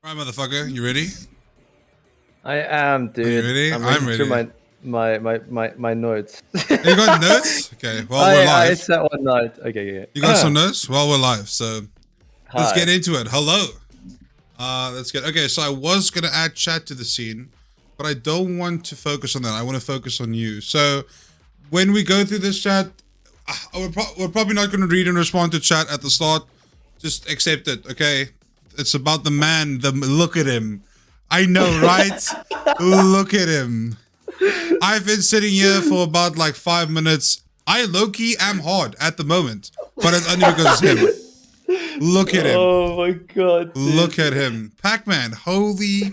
Right, motherfucker, you ready? I am, Are you dude. ready? I'm I'm reading through ready. my notes. You got notes? Okay, well, we're I live. set one note. Okay, You got yeah. some notes? Well, we're live, so let's get Hi. into it. Hello. Let's get, okay, so I was gonna add chat to the scene, but I don't want to focus on that. I want to focus on you. So when we go through this chat, we're probably not gonna read and respond to chat at the start. Just accept it, okay? It's about the man, look at him. I know, right? Look at him. I've been sitting here for about like 5 minutes. I low-key am hard at the moment, but it's only because it's him. Look at him. Oh my god, dude. Look at him. Pac-Man, holy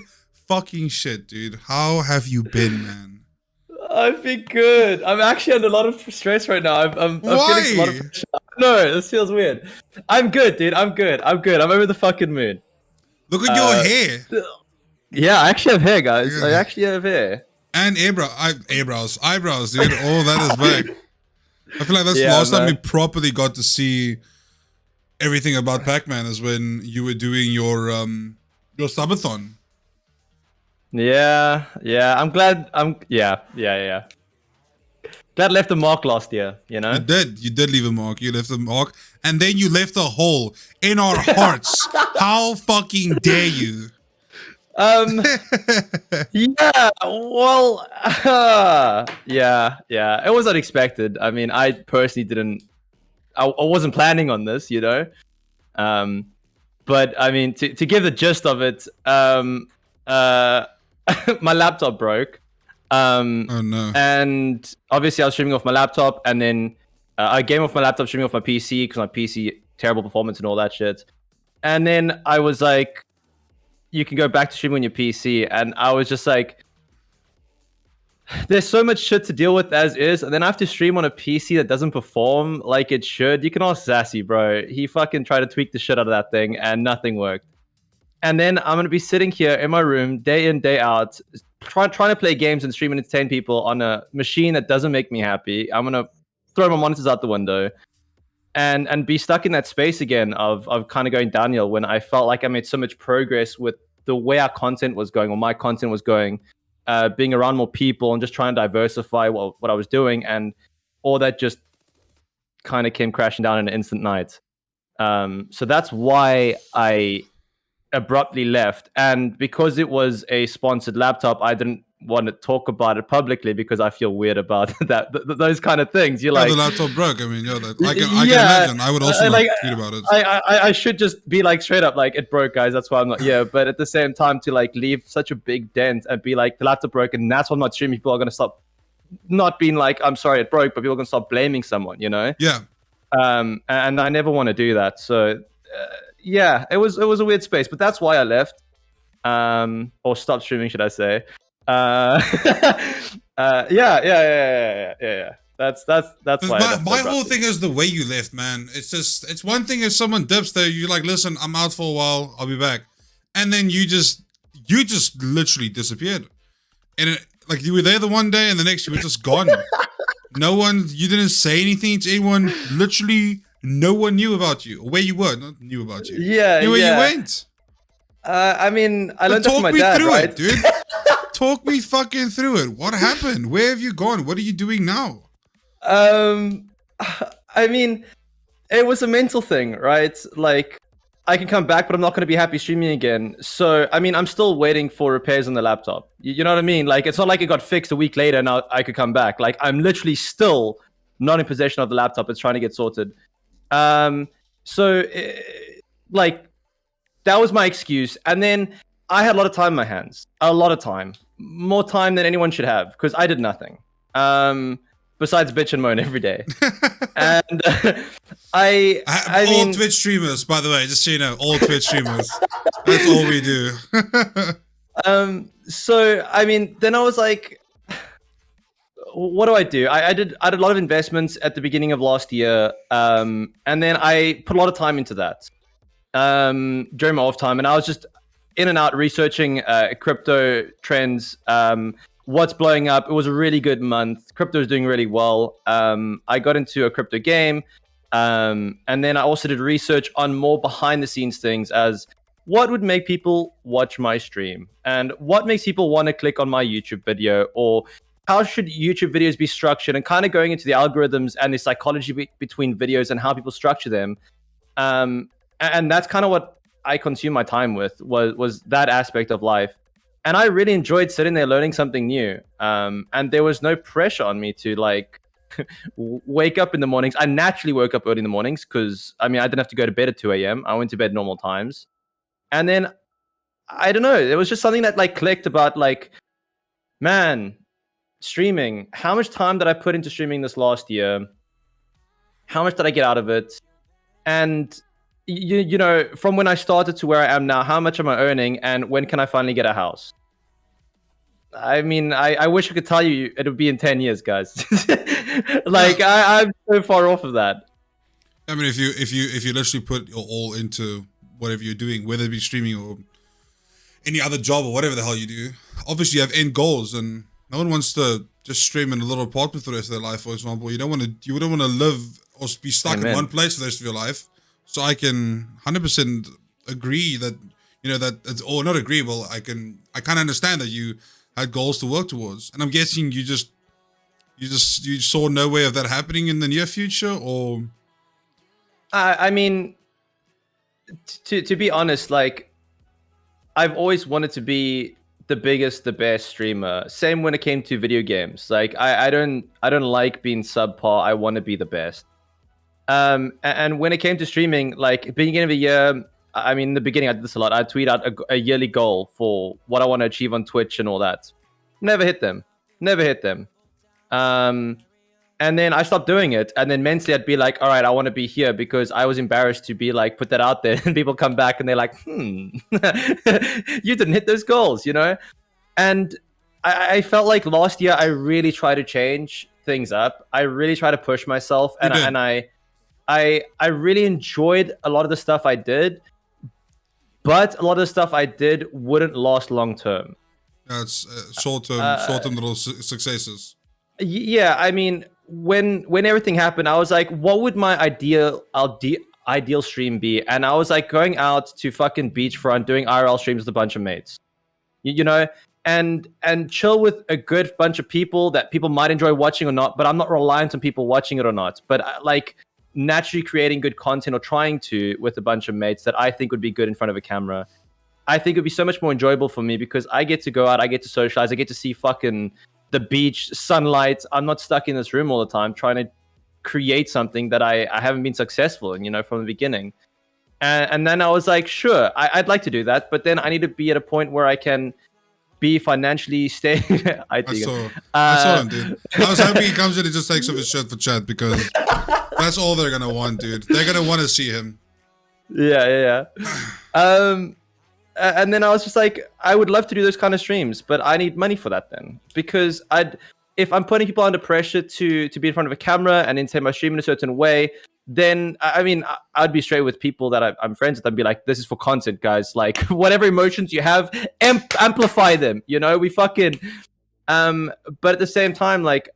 fucking shit, dude. How have you been, man? I've been good. I'm actually under a lot of stress right now. I'm feeling a lot of Why? pressure. No, this feels weird. I'm good, dude. I'm good. I'm good. I'm over the fucking moon. Look at your Uh, hair. yeah, I actually have hair, guys. I actually have hair. And eyebrows, dude. All that is back. I feel like that's the Yeah, last time we man. properly got to see everything about Pac-Man is when you were doing your subathon. Yeah. I'm glad. Yeah. Glad I left a mark last year. You know. You did leave a mark. You left a mark, and then you left a hole in our hearts. How fucking dare you? Yeah, well, yeah. It was unexpected. I mean, I personally didn't. I wasn't planning on this, you know. Um, but I mean, to give the gist of it, uh, my laptop broke. Oh no. And obviously I was streaming off my laptop, and then I game off my laptop, streaming off my PC because my PC terrible performance and all that shit. And then I was like, you can go back to streaming on your PC, and I was just like, there's so much shit to deal with as is, and then I have to stream on a PC that doesn't perform like it should. You can ask Sassy, bro. He fucking tried to tweak the shit out of that thing, and nothing worked. And then I'm gonna be sitting here in my room day in, day out, trying to play games and stream and entertain people on a machine that doesn't make me happy. I'm gonna throw my monitors out the window and be stuck in that space again of kind of going downhill when I felt like I made so much progress with the way our content was going, or my content was going, being around more people and just trying to diversify what I was doing, and all that just kind of came crashing down in an instant night. So that's why I abruptly left, and because it was a sponsored laptop, I didn't want to talk about it publicly because I feel weird about those kind of things. You're Yeah, like, the laptop broke. I mean, yeah, I can yeah, imagine. I would also not like tweet about it. I should just be like straight up like, it broke, guys, that's why I'm not here. But at the same time, to like leave such a big dent and be like, the laptop broke and that's why I'm not streaming, people are going to stop not being like, I'm sorry it broke, but people are going to stop blaming someone, you know. Yeah. And I never want to do that. So yeah, it was a weird space, but that's why I left, or stopped streaming, should I say. Yeah. That's why. My whole thing is the way you left, man. It's one thing if someone dips there, you're like, listen, I'm out for a while, I'll be back, and then you just literally disappeared, and like you were there the one day, and the next you were just gone. You didn't say anything to anyone. Literally, no one knew about you, or where you were. Not knew about you. Yeah, Knew where you went. I mean, I learned that from my Talk me dad, through right? it, dude. Talk me fucking through it. What happened? Where have you gone? What are you doing now? I mean, it was a mental thing, right? Like, I can come back, but I'm not going to be happy streaming again. So, I mean, I'm still waiting for repairs on the laptop. You know what I mean? Like, it's not like it got fixed a week later and now I could come back. Like, I'm literally still not in possession of the laptop. It's trying to get sorted. So, like, that was my excuse. And then I had a lot of time in my hands. A lot of time. More time than anyone should have, because I did nothing. Besides bitch and moan every day. And I all mean, Twitch streamers, by the way, just so you know, all Twitch streamers. That's all we do. so I mean, then I was like, what do I do? I did a lot of investments at the beginning of last year, and then I put a lot of time into that during my off time, and I was just in and out researching crypto trends, what's blowing up. It was a really good month. Crypto is doing really well. I got into a crypto game, and then I also did research on more behind the scenes things, as what would make people watch my stream, and what makes people want to click on my YouTube video, or how should YouTube videos be structured, and kind of going into the algorithms and the psychology between videos and how people structure them. And that's kind of what I consume my time with, was that aspect of life. And I really enjoyed sitting there learning something new. And there was no pressure on me to like wake up in the mornings. I naturally woke up early in the mornings because I mean I didn't have to go to bed at 2 a.m. I went to bed normal times. And then I don't know, there was just something that like clicked about like, man, streaming. How much time did I put into streaming this last year? How much did I get out of it? And you know, from when I started to where I am now, how much am I earning, and when can I finally get a house? I mean, I wish I could tell you it would be in 10 years, guys. Like I'm so far off of that. I mean, if you literally put your all into whatever you're doing, whether it be streaming or any other job or whatever the hell you do, obviously you have end goals, and no one wants to just stream in a little apartment for the rest of their life. For example, you don't want to live or be stuck in one place for the rest of your life. So I can 100% agree that, you know, that it's, or not agree. Well, I kind of understand that you had goals to work towards, and I'm guessing you saw no way of that happening in the near future, or. I mean, to be honest, like I've always wanted to be the biggest, the best streamer. Same when it came to video games. Like I don't like being subpar. I want to be the best. And when it came to streaming, like beginning of the year, I mean, in the beginning I did this a lot. I'd tweet out a yearly goal for what I want to achieve on Twitch and all that. Never hit them. And then I stopped doing it. And then mentally I'd be like, all right, I want to be here, because I was embarrassed to be like, put that out there. And people come back and they're like, you didn't hit those goals, you know? And I felt like last year I really tried to change things up. I really tried to push myself. And I really enjoyed a lot of the stuff I did, but a lot of the stuff I did wouldn't last long term. That's short-term little successes. Yeah, I mean, when everything happened, I was like, what would my ideal stream be? And I was like going out to fucking beachfront, doing IRL streams with a bunch of mates, you know, and chill with a good bunch of people that people might enjoy watching or not. But I'm not reliant on people watching it or not. But like naturally creating good content, or trying to, with a bunch of mates that I think would be good in front of a camera. I think it'd be so much more enjoyable for me, because I get to go out, I get to socialize, I get to see fucking the beach, sunlight. I'm not stuck in this room all the time trying to create something that I haven't been successful in, you know, from the beginning. And then I was like, sure, I'd like to do that, but then I need to be at a point where I can be financially stable. I saw him, dude. I was hoping he comes in and just takes off his shirt for chat, because that's all they're gonna want, dude. They're gonna want to see him. Yeah. And then I was just like, I would love to do those kind of streams, but I need money for that then, because if I'm putting people under pressure to be in front of a camera and intend my stream in a certain way, then I mean, I'd be straight with people that I'm friends with. I'd be like, this is for content, guys. Like whatever emotions you have, amplify them. You know, we fucking. But at the same time, like,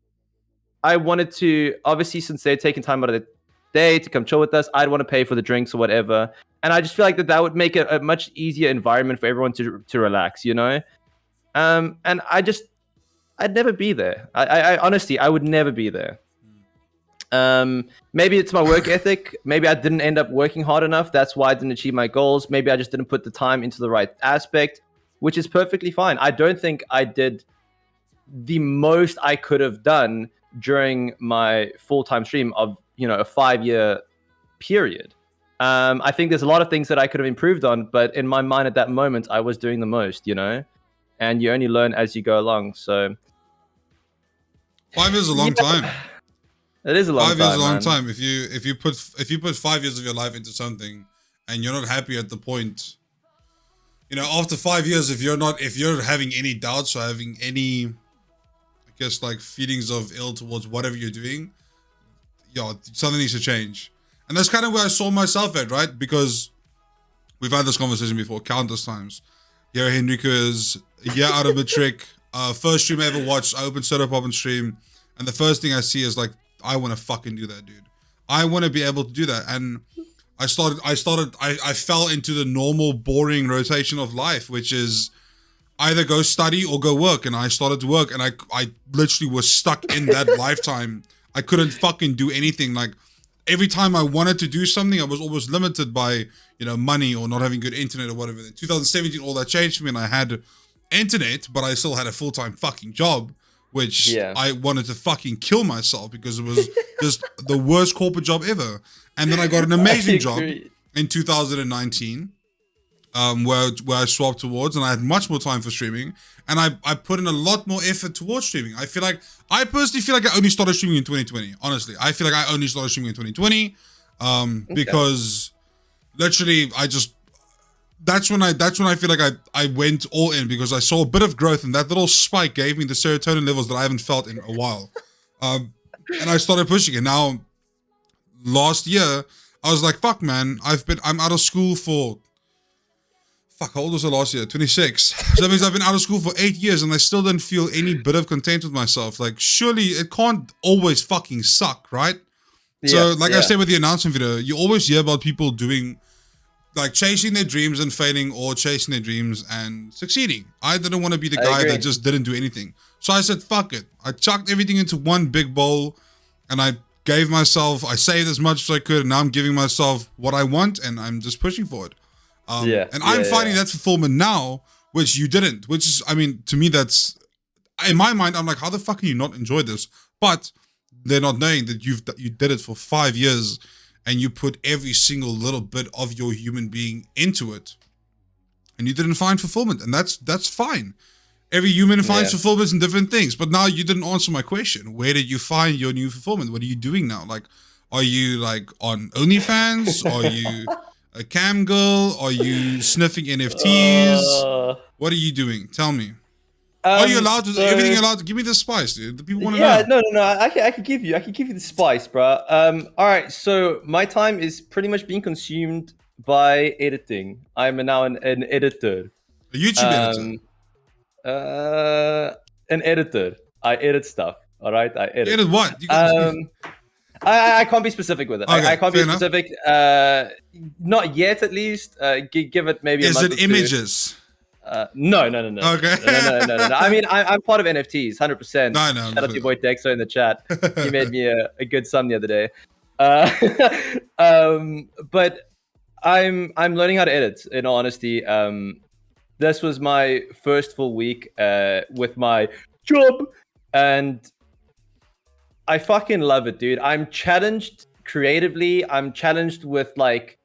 I wanted to, obviously, since they're taking time out of the day to come chill with us, I'd want to pay for the drinks or whatever. And I just feel like that would make it a much easier environment for everyone to relax, you know? And I'd never be there. I honestly, I would never be there. Maybe it's my work ethic. Maybe I didn't end up working hard enough. That's why I didn't achieve my goals. Maybe I just didn't put the time into the right aspect, which is perfectly fine. I don't think I did the most I could have done during my full-time stream of, you know, a 5-year period. I think there's a lot of things that I could have improved on, but in my mind at that moment, I was doing the most, you know, and you only learn as you go along. So 5 years is a long time. It is a long time. 5 years is a long time. If you put 5 years of your life into something and you're not happy at the point, you know, after 5 years, if you're having any doubts or having any, I guess, like feelings of ill towards whatever you're doing, yo, something needs to change. And that's kind of where I saw myself at, right? Because we've had this conversation before countless times. Here Henrico is a year out of matric. First stream I ever watched, I opened setup up and stream, and the first thing I see is like, I want to fucking do that, dude. I want to be able to do that. And I fell into the normal boring rotation of life, which is either go study or go work. And I started to work, and I literally was stuck in that lifetime. I couldn't fucking do anything. Like, every time I wanted to do something, I was always limited by, money or not having good internet or whatever. In 2017, all that changed for me, and I had internet, but I still had a full-time fucking job, which I wanted to fucking kill myself because it was just the worst corporate job ever. And then I got an amazing job in 2019, where I swapped towards, and I had much more time for streaming, and I put in a lot more effort towards streaming. I personally feel like I only started streaming in 2020. Honestly, I feel like I only started streaming in 2020, because literally that's when I feel like I went all in, because I saw a bit of growth, and that little spike gave me the serotonin levels that I haven't felt in a while, and I started pushing it. Now, last year I was like, fuck, man, I'm out of school for. Fuck, how old was I last year? 26. So that means I've been out of school for 8 years, and I still don't feel any bit of content with myself. Like, surely it can't always fucking suck, right? So, I said with the announcement video, you always hear about people doing, like, chasing their dreams and failing, or chasing their dreams and succeeding. I didn't want to be the guy that just didn't do anything. So I said, fuck it. I chucked everything into one big bowl, and I saved as much as I could, and now I'm giving myself what I want, and I'm just pushing for it. And I'm finding that fulfillment now, which you didn't. Which is, I mean, to me, that's, in my mind, I'm like, how the fuck can you not enjoy this? But they're not knowing that you did it for 5 years, and you put every single little bit of your human being into it, and you didn't find fulfillment, and that's fine. Every human finds fulfillment in different things. But now you didn't answer my question. Where did you find your new fulfillment? What are you doing now? Like, are you like on OnlyFans? Are you a cam girl? Are you sniffing NFTs? What are you doing? Tell me. Are you allowed to? Everything allowed to? Give me the spice, dude. The people want to know. No. I can give you the spice, bro. All right. So my time is pretty much being consumed by editing. I'm now an editor. A YouTube editor. An editor. I edit stuff. All right. I edit. Edit what? I can't be specific with it. Okay, I can't be specific. Not yet, at least. Give it maybe. Is a month it images? No. Okay. No. I mean, I'm part of NFTs, 100%. No. Shout out to your boy Dexter in the chat. He made me a good sum the other day. But I'm learning how to edit. In all honesty, this was my first full week with my job, and I fucking love it, dude. I'm challenged creatively. I'm challenged with like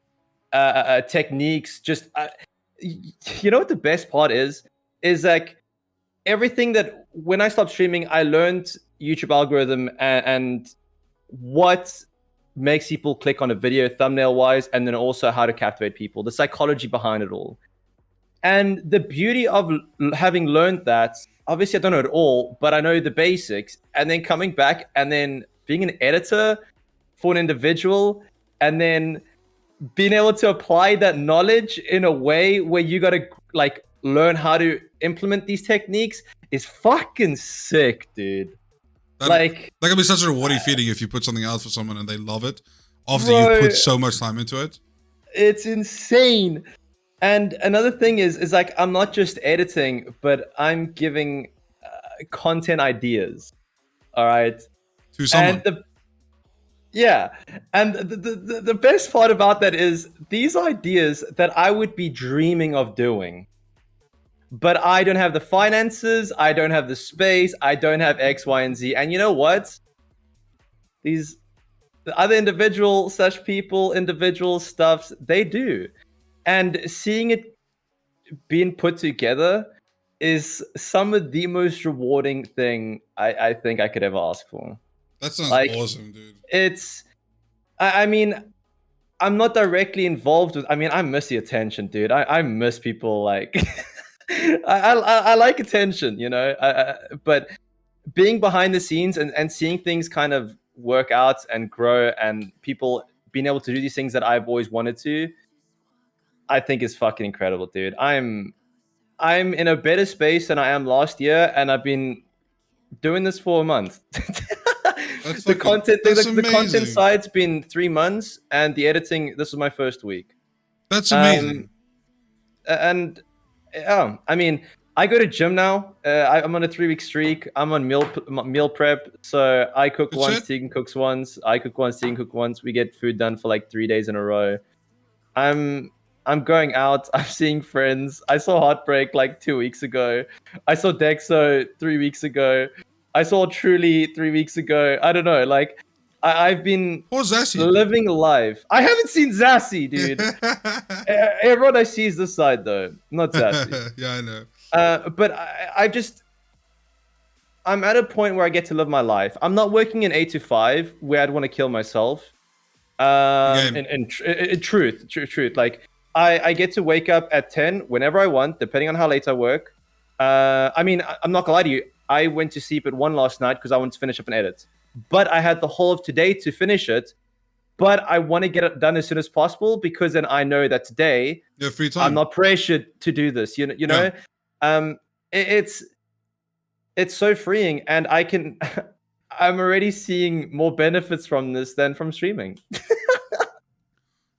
techniques. Just you know what the best part is like everything that when I stopped streaming, I learned YouTube algorithm and what makes people click on a video thumbnail wise, and then also how to captivate people, the psychology behind it all. And the beauty of having learned that, obviously I don't know it all, but I know the basics, and then coming back and then being an editor for an individual, and then being able to apply that knowledge in a way where you got to like learn how to implement these techniques is fucking sick, dude. That can be such a rewarding feeling if you put something out for someone and they love it after you put so much time into it. It's insane. And another thing is like, I'm not just editing, but I'm giving content ideas. All right. To someone. And the best part about that is these ideas that I would be dreaming of doing, but I don't have the finances, I don't have the space, I don't have X, Y, and Z. And you know what? The other individual stuffs, they do. And seeing it being put together is some of the most rewarding thing I think I could ever ask for. That sounds awesome, dude. I mean, I'm not directly involved with, I mean, I miss the attention, dude. I miss people like, I like attention, you know, but being behind the scenes and seeing things kind of work out and grow, and people being able to do these things that I've always wanted to, I think is fucking incredible, dude. I'm in a better space than I am last year, and I've been doing this for a month. That's the fucking, content, that's the content amazing. side's been 3 months, and the editing, this was my first week. That's Um, amazing. and yeah, I mean, I go to gym now. I'm on a 3-week streak. I'm on meal prep, so I cook Good once, shit. Tegan cooks once. I cook once, Tegan cook once. We get food done for like 3 days in a row. I'm I'm going out. I'm seeing friends. I saw Heartbreak like 2 weeks ago. I saw Dexo 3 weeks ago. I saw Truly 3 weeks ago. I don't know. Like I've been Poor Zassy, dude. living life. I haven't seen Zassy, dude. Everyone I see is this side though, not Zassy. Yeah, I know. But I'm at a point where I get to live my life. I'm not working in 8 to 5 where I'd want to kill myself. Game. In truth, like I get to wake up at 10 whenever I want, depending on how late I work. I mean, I'm not gonna lie to you. I went to sleep at 1 last night because I wanted to finish up an edit, but I had the whole of today to finish it. But I want to get it done as soon as possible because then I know that today Yeah, free time. I'm not pressured to do this. You know, um, it's so freeing, and I can. I'm already seeing more benefits from this than from streaming.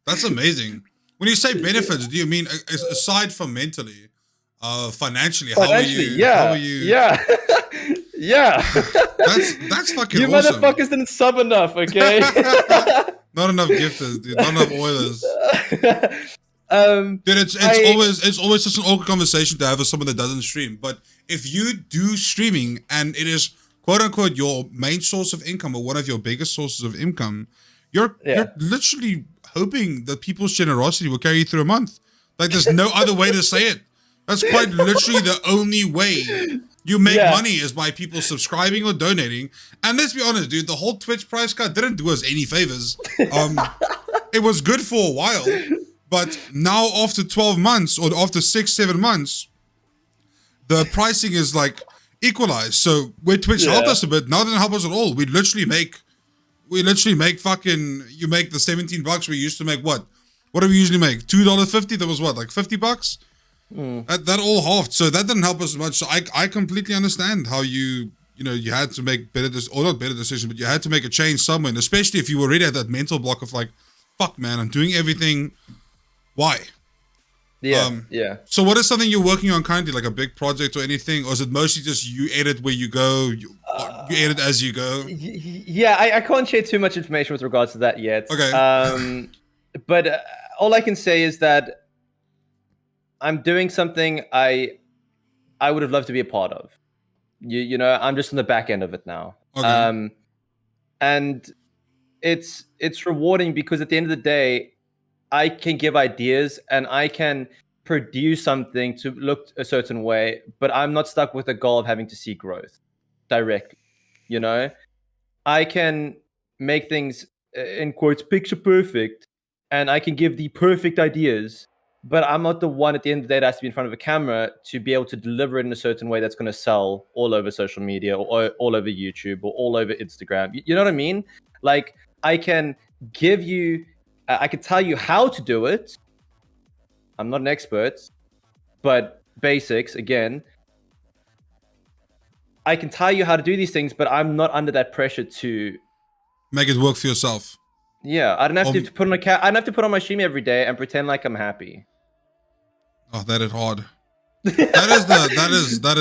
That's amazing. When you say benefits, do you mean aside from mentally, financially? Financially, How are you? yeah, yeah. That's fucking You awesome. motherfuckers didn't sub enough, okay? Not enough gifters, dude. Not enough Oilers. Dude, it's always such an awkward conversation to have with someone that doesn't stream. But if you do streaming and it is quote unquote your main source of income or one of your biggest sources of income, you're literally hoping that people's generosity will carry you through a month. Like there's no other way to say it. That's quite literally the only way you make money is by people subscribing or donating. And let's be honest, dude, the whole Twitch price cut didn't do us any favors. It was good for a while, but now after 12 months or after 6-7 months, the pricing is like equalized. So where Twitch helped us a bit, now it didn't help us at all. We literally make fucking, you make the $17 we used to make what? What do we usually make? $2.50? That was what, like $50? That all halved, so that didn't help us much. So I completely understand how you had to make not better decisions, but you had to make a change somewhere, and especially if you were already at that mental block of like, fuck man, I'm doing everything. Why? Yeah. So what is something you're working on currently, like a big project or anything, or is it mostly just you edit where you go, you edit as you go? Yeah, I can't share too much information with regards to that yet. Okay. But all I can say is that I'm doing something I would have loved to be a part of. You know, I'm just on the back end of it now. Okay. And it's rewarding because at the end of the day, I can give ideas and I can produce something to look a certain way, but I'm not stuck with the goal of having to see growth directly. You know, I can make things in quotes picture perfect, and I can give the perfect ideas, but I'm not the one at the end of the day that has to be in front of a camera to be able to deliver it in a certain way that's going to sell all over social media or all over YouTube or all over Instagram. You know what I mean? Like I can give you, I can tell you how to do it. I'm not an expert, but basics again. I can tell you how to do these things, but I'm not under that pressure to Make it work for yourself. Yeah, I don't have to put on I don't have to put on my stream every day and pretend like I'm happy. Oh, that is hard. That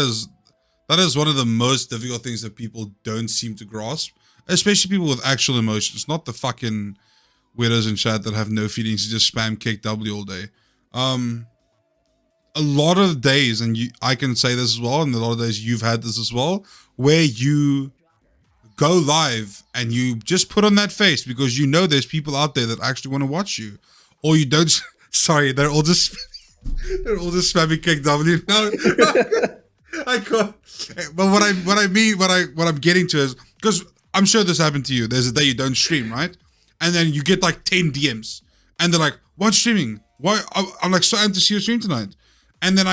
is one of the most difficult things that people don't seem to grasp, especially people with actual emotions, not the fucking weirdos in chat that have no feelings, you just spam kick W all day. A lot of days, and I can say this as well, and a lot of days you've had this as well, where you go live and you just put on that face because you know there's people out there that actually want to watch you, or you don't. Sorry, they're all just spamming kick W. No, I can't. But what I'm getting to is, because I'm sure this happened to you. There's a day you don't stream, right? And then you get like 10 DMs, and they're like, "What's streaming? Why?" I'm like, "So amped to see you stream tonight." And then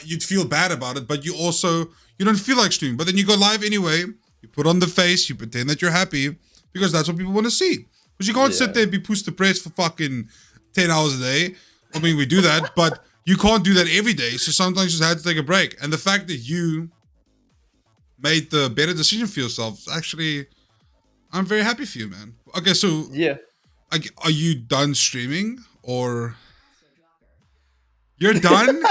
you'd feel bad about it, but you don't feel like streaming. But then you go live anyway. You put on the face, you pretend that you're happy because that's what people want to see. Because you can't sit there and be pushed to press for fucking 10 hours a day. I mean, we do that, but you can't do that every day. So sometimes you just had to take a break. And the fact that you made the better decision for yourself, actually, I'm very happy for you, man. Okay, so Yeah. are you done streaming or you're done?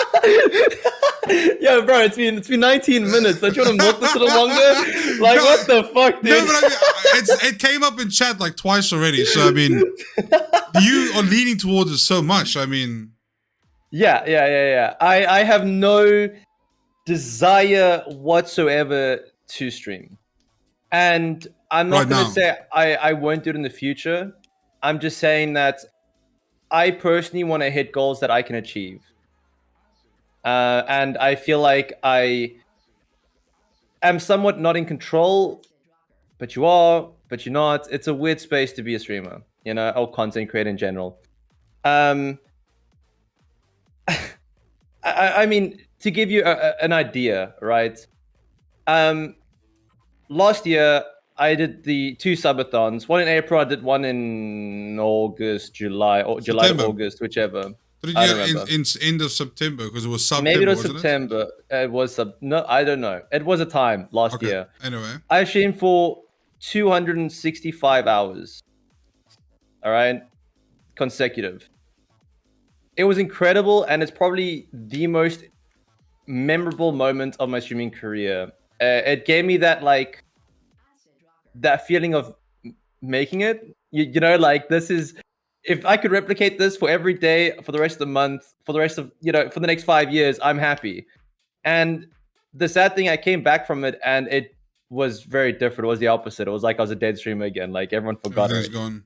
Yo, bro, it's been 19 minutes. Don't you want to milk this a little longer? Like, No, what the fuck, dude? No, but I mean, it came up in chat like twice already. So I mean, you are leaning towards it so much. I mean, yeah. I have no desire whatsoever to stream, and I'm not Right gonna now. say I won't do it in the future. I'm just saying that I personally want to hit goals that I can achieve. And I feel like I am somewhat not in control, but you are, but you're not. It's a weird space to be a streamer, you know, or content creator in general. I mean, to give you an idea, right? Last year I did the 2 subathons. One in April, I did one in August, July, or July to September. August, whichever. But did I you don't have remember. in end of September because it was September, Maybe it was wasn't September. It was no, I don't know. It was a time last Okay. year. Anyway, I streamed for 265 hours. All right, consecutive. It was incredible, and it's probably the most memorable moment of my streaming career. It gave me that that feeling of making it. You know, like this is. If I could replicate this for every day, for the rest of the month, for the rest of for the next 5 years, I'm happy. And the sad thing, I came back from it, and it was very different. It was the opposite. It was like I was a dead streamer again. Like everyone forgot everything's it. gone.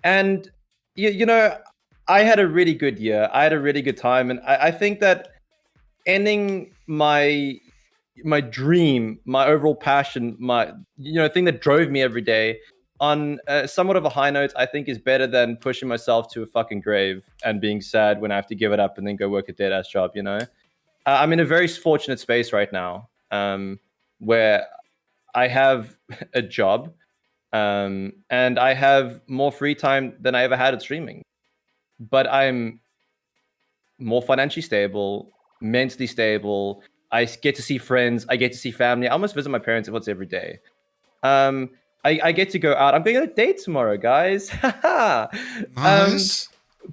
And you know, I had a really good year. I had a really good time, and I think that ending my dream, my overall passion, my thing that drove me every day on somewhat of a high note, I think is better than pushing myself to a fucking grave and being sad when I have to give it up and then go work a dead ass job. You know, I'm in a very fortunate space right now, where I have a job, and I have more free time than I ever had at streaming. But I'm more financially stable, mentally stable. I get to see friends. I get to see family. I almost visit my parents once every day. I get to go out. I'm going on a date tomorrow, guys. Nice.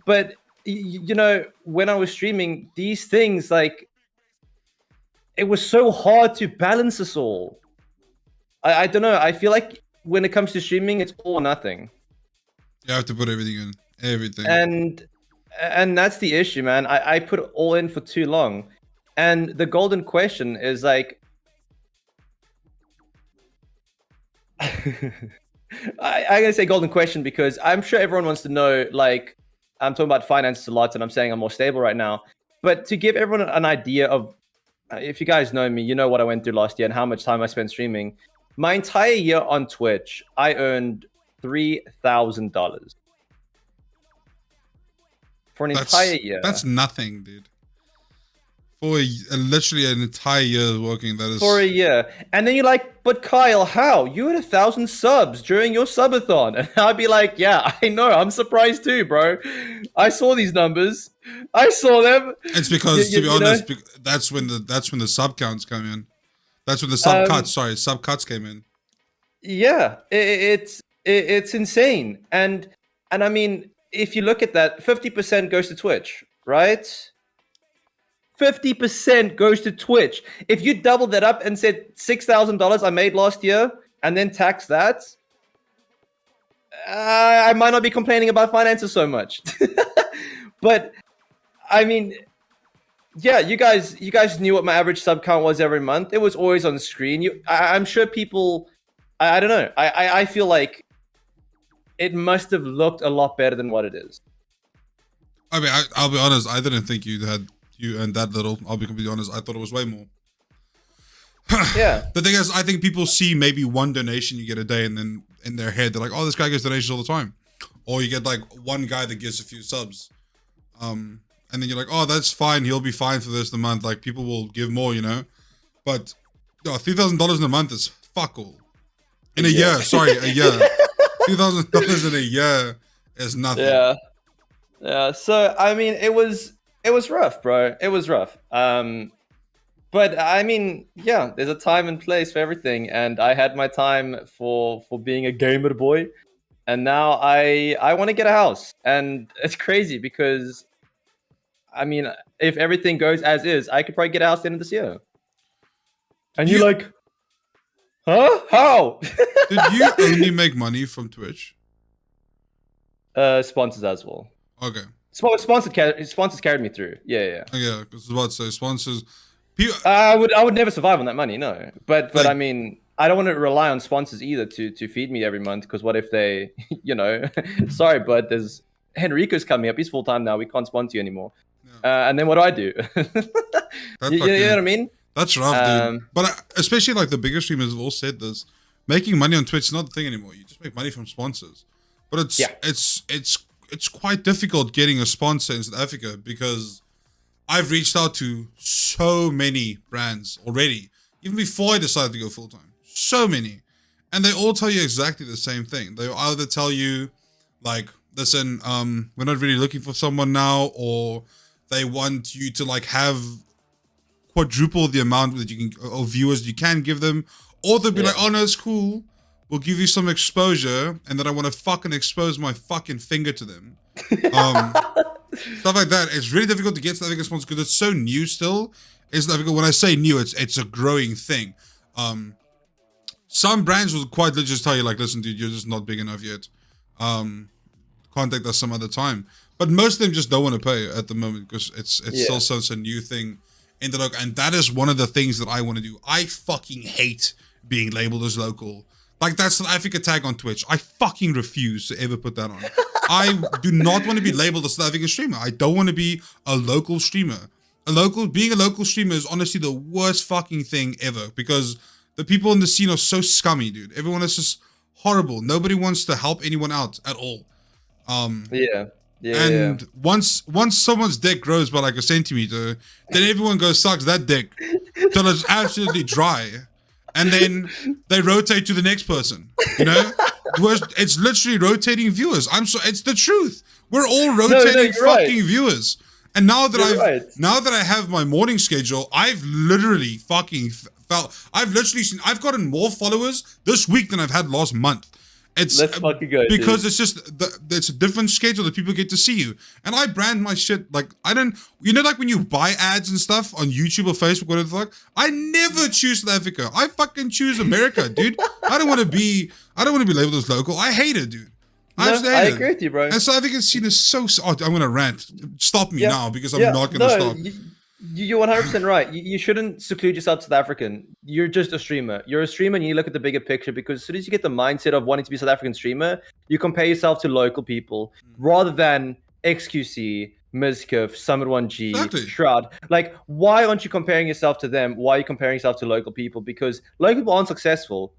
But you know, when I was streaming, these things it was so hard to balance this all. I don't know. I feel like when it comes to streaming, it's all or nothing. You have to put everything in. Everything. And that's the issue, man. I put it all in for too long. And the golden question is like, I'm gonna say golden question because I'm sure everyone wants to know, like, I'm talking about finances a lot and I'm saying I'm more stable right now. But to give everyone an idea of, if you guys know me, you know what I went through last year and how much time I spent streaming. My entire year on Twitch, I earned $3,000 for an entire year. That's nothing, dude. For literally an entire year working, that is for a year. And then you're like, but Kyle, how? You had 1,000 subs during your subathon. And I'd be like, yeah, I know. I'm surprised too, bro. I saw these numbers. I saw them. It's because, to be honest, that's when the sub counts come in. That's when the sub cuts came in. Yeah, it's insane. And I mean, if you look at that, 50% goes to Twitch, right? 50% goes to Twitch. If you double that up and said $6,000 I made last year and then tax that, I might not be complaining about finances so much. But I mean, yeah, you guys knew what my average sub count was every month. It was always on the screen. I'm sure people, I don't know. I feel like it must have looked a lot better than what it is. I mean, I'll be honest. I didn't think you earned that little. I'll be completely honest. I thought it was way more. Yeah. The thing is, I think people see maybe one donation you get a day, and then in their head they're like, "Oh, this guy gets donations all the time," or you get like one guy that gives a few subs, and then you're like, "Oh, that's fine. He'll be fine for this the month. Like people will give more, you know." But $3,000 in a month is fuck all. In a year, sorry, a year. $2,000 in a year is nothing. Yeah. So I mean, it was rough, bro. It was rough. But I mean, yeah, there's a time and place for everything, and I had my time for being a gamer boy, and now I want to get a house, and it's crazy because I mean, if everything goes as is, I could probably get a house at the end of this year. And Did you're you like, huh? How? did you only make money from Twitch? Sponsors as well. Okay. Sponsors carried me through. Yeah. Oh, yeah, because I was about to say sponsors. People, I would never survive on that money, no. But like, I mean, I don't want to rely on sponsors either to feed me every month, because what if they, sorry, but there's Henrico's coming up. He's full time now. We can't sponsor you anymore. yeah, And then what do I do? that You know what I mean? that's rough, dude. But especially like the bigger streamers have all said this. Making money on Twitch is not the thing anymore. You just make money from sponsors. But it's quite difficult getting a sponsor in South Africa because I've reached out to so many brands already, even before I decided to go full time. So many. And they all tell you exactly the same thing. They either tell you, like, listen, we're not really looking for someone now, or they want you to like have quadruple the amount that you can of viewers you can give them, or they'll be like, oh no, it's cool. We'll give you some exposure, and then I want to fucking expose my fucking finger to them. Stuff like that. It's really difficult to get South African sponsors because it's so new still. It's difficult. When I say new, it's a growing thing. Some brands will quite literally just tell you, like, listen, dude, you're just not big enough yet. Contact us some other time. But most of them just don't want to pay at the moment because it's still such a new thing in the local. And that is one of the things that I want to do. I fucking hate being labeled as local. Like, that's South Africa tag on Twitch. I fucking refuse to ever put that on. I do not want to be labeled a South African streamer. I don't want to be a local streamer. Being a local streamer is honestly the worst fucking thing ever because the people in the scene are so scummy, dude. Everyone is just horrible. Nobody wants to help anyone out at all. Once someone's dick grows by like a centimeter, then everyone goes sucks that dick till it's absolutely dry. And then they rotate to the next person, you know? It's literally rotating viewers. It's the truth. We're all rotating fucking viewers. And now that I have my morning schedule, I've literally fucking I've gotten more followers this week than I've had last month. Let's fucking go, because dude. it's just it's a different schedule that people get to see you. And I brand my shit like I don't, like when you buy ads and stuff on YouTube or Facebook, whatever the fuck. I never choose South Africa. I fucking choose America, dude. I don't want to be labeled as local. I hate it, dude. I agree with you, bro. And South African scene is so. I'm gonna rant. Stop me now because I'm not gonna stop. You're 100% right. You shouldn't seclude yourself to South African. You're just a streamer. You're a streamer and you look at the bigger picture because as soon as you get the mindset of wanting to be a South African streamer, you compare yourself to local people rather than XQC, Mizkif, Summit 1G, Shroud. Like, why aren't you comparing yourself to them? Why are you comparing yourself to local people? Because local people aren't successful.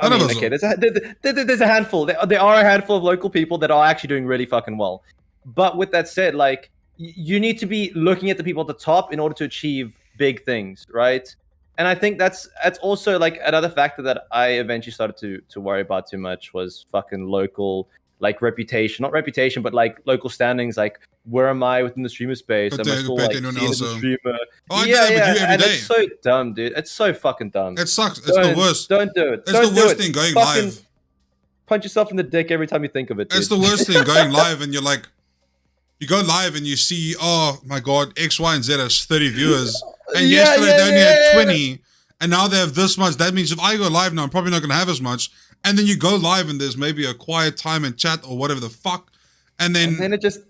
I mean, okay, there's a handful. There are a handful of local people that are actually doing really fucking well. But with that said, like, you need to be looking at the people at the top in order to achieve big things, right? And I think that's also like another factor that I eventually started to worry about too much was fucking local, like reputation, not reputation, but like local standings. Like, where am I within the streamer space? Am I still like seen as a streamer? Oh, and it's so dumb, dude. It's so fucking dumb. It sucks. It's the worst. Don't do it. It's the worst thing going live. Punch yourself in the dick every time you think of it, dude. It's the worst thing going live and you're like, you go live and you see, oh my god, X, Y, and Z has 30 viewers. And yesterday they only had 20. And now they have this much. That means if I go live now, I'm probably not going to have as much. And then you go live and there's maybe a quiet time and chat or whatever the fuck. And then it just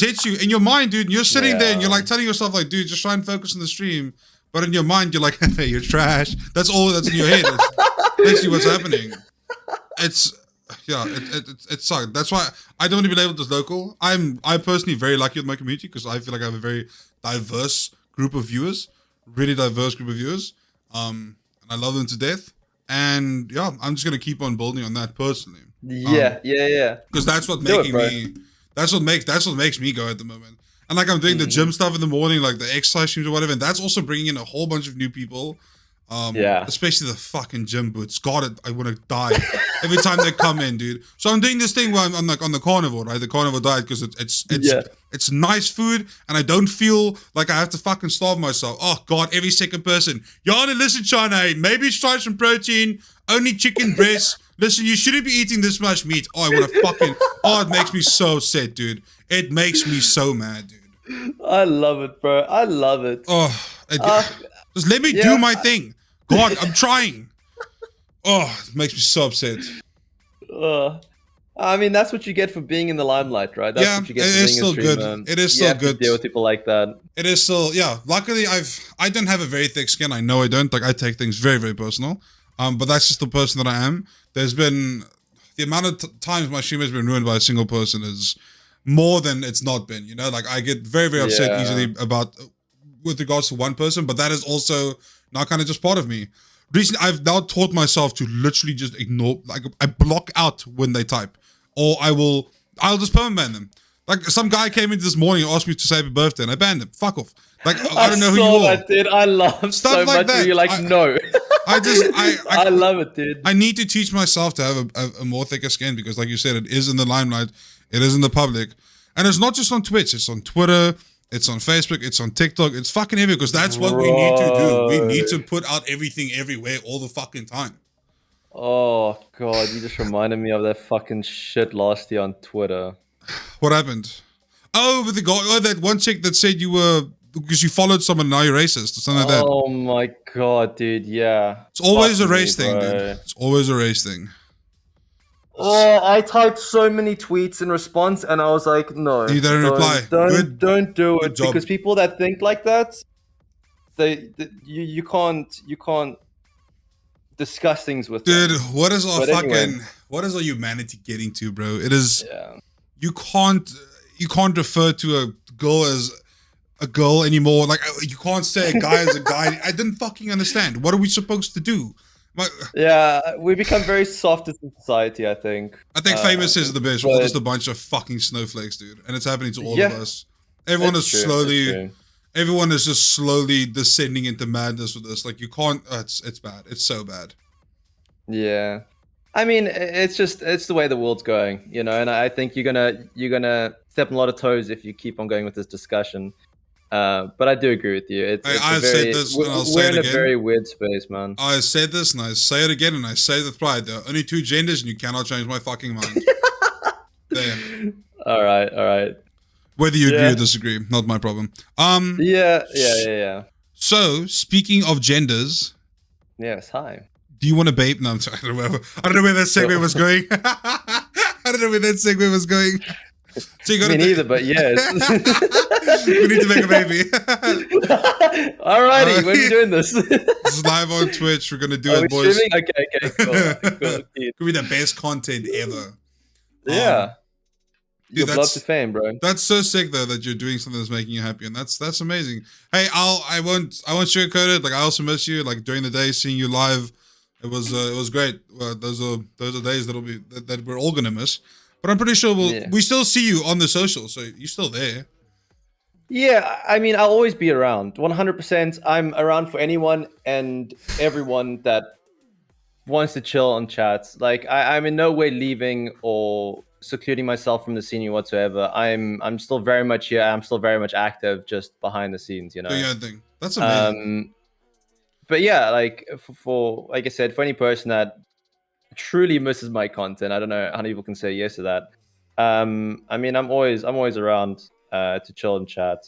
hits you in your mind, dude. And you're sitting there and you're like telling yourself, like, dude, just try and focus on the stream. But in your mind, you're like, hey, you're trash. That's all that's in your head. That's basically what's happening. It sucks. That's why I don't want to be labeled as local. I'm personally very lucky with my community because I feel like I have a very diverse group of viewers, really diverse group of viewers. And I love them to death. And yeah, I'm just gonna keep on building on that personally. Because that's what makes me go at the moment. And like I'm doing the gym stuff in the morning, like the exercise streams or whatever, and that's also bringing in a whole bunch of new people. Yeah. Especially the fucking gym boots. God, I want to die every time they come in, dude. So I'm doing this thing where I'm like on the carnivore, right? The carnivore diet, because it's nice food, and I don't feel like I have to fucking starve myself. Oh God, every second person. Yana, listen, China, maybe try some protein. Only chicken breasts. Listen, you shouldn't be eating this much meat. Oh, I want to fucking. Oh, it makes me so sad, dude. It makes me so mad, dude. I love it, bro. I love it. Oh, just let me do my thing. God, I'm trying. Oh, it makes me so upset. I mean, that's what you get for being in the limelight, right? That's what you get for being a streamer. Good. It is still good. To deal with people like that. It is still, yeah. Luckily, I don't have a very thick skin. I know I don't. Like, I take things very, very personal. But that's just the person that I am. There's been the amount of times my stream has been ruined by a single person is more than it's not been. You know, like I get very, very upset easily with regards to one person, but that is also now kind of just part of me. Recently, I've now taught myself to literally just ignore, like I block out when they type, or I'll just permaban them. Like some guy came in this morning and asked me to say happy birthday, and I banned him. Fuck off. Like I don't know who you are. Dude, I love stuff so like much that. You're like, no. I love it, dude. I need to teach myself to have a more thicker skin because, like you said, it is in the limelight, it is in the public, and it's not just on Twitch. It's on Twitter. It's on Facebook, it's on TikTok, it's fucking everywhere because that's what we need to do. We need to put out everything everywhere all the fucking time. Oh, God, you just reminded me of that fucking shit last year on Twitter. What happened? Oh, with the guy, that one chick that said you were, because you followed someone, now you're racist or something like that. Oh my God, dude, yeah. It's always a race thing, dude. It's always a race thing. Oh, I typed so many tweets in response, and I was like, "No, you don't reply. Don't do it," because people that think like that, you can't discuss things with dude. them. What is our humanity getting to, bro? It is. Yeah. You can't refer to a girl as a girl anymore. Like you can't say a guy as a guy. I didn't fucking understand. What are we supposed to do? Yeah, we become very soft as a society, I think. Famous is the best. We're just a bunch of fucking snowflakes, dude. And it's happening to all of us. Everyone is just slowly descending into madness with this. Like you can't, it's bad. It's so bad. Yeah. I mean, it's the way the world's going, you know, and I think you're gonna step on a lot of toes if you keep on going with this discussion. But I do agree with you. I've said this and I'll say it again. We're in a very weird space, man. I said this and I say it again and I say it with pride. There are only two genders and you cannot change my fucking mind. There. All right. Whether you agree or disagree, not my problem. Yeah. So, speaking of genders. Yes, hi. Do you want to babe? No, I'm sorry. I don't know where that segue was going. So you Me neither, but yes. We need to make a baby. Alrighty, when are we doing this? This is live on Twitch. We're gonna do it, boys. Streaming? Okay, cool. Could be the best content ever. Yeah. Dude, You're to fame, bro. That's so sick though that you're doing something that's making you happy, and that's amazing. Hey, I won't sugarcoat it. Like I also miss you. Like during the day, seeing you live, it was great. Those are days that we're all gonna miss. But I'm pretty sure we still see you on the social, so you're still there. Yeah, I mean, I'll always be around. 100%. I'm around for anyone and everyone that wants to chill on chats. Like, I'm in no way leaving or secluding myself from the scene whatsoever. I'm still very much here. I'm still very much active, just behind the scenes, you know. Yeah, thing. That's amazing. But yeah, like for like I said, for any person that truly misses my content, I don't know how many people can say yes to that. I mean, I'm always around to chill and chat.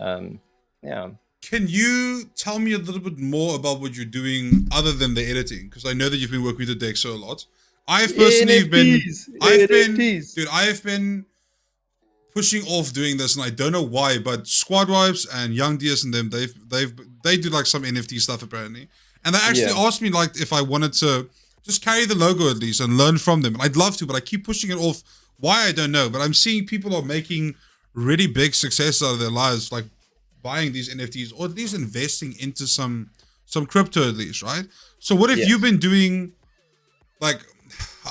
Yeah. Can you tell me a little bit more about what you're doing other than the editing? Because I know that you've been working with the Dexo a lot. I've personally been pushing off doing this, and I don't know why, but Squad Wipes and Young DS and them, they do like some NFT stuff apparently, and they actually asked me like if I wanted to just carry the logo at least and learn from them. And I'd love to, but I keep pushing it off. Why, I don't know. But I'm seeing people are making really big success out of their lives, like buying these NFTs or at least investing into some crypto at least, right? So what if you've been doing, like,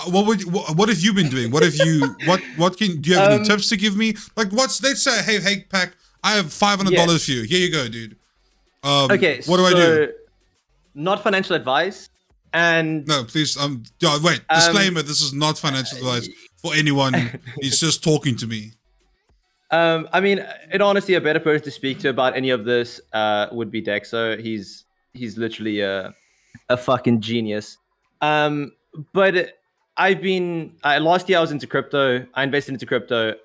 what have you been doing? What have you, do you have any tips to give me? Like let's say, hey, Pack, I have $500 for you. Here you go, dude. Okay, what do I do? not financial advice. And No, please. Wait. Disclaimer: this is not financial advice for anyone. He's just talking to me. I mean, in honesty, a better person to speak to about any of this would be Dexo. He's literally a fucking genius. But last year I was into crypto. I invested into crypto.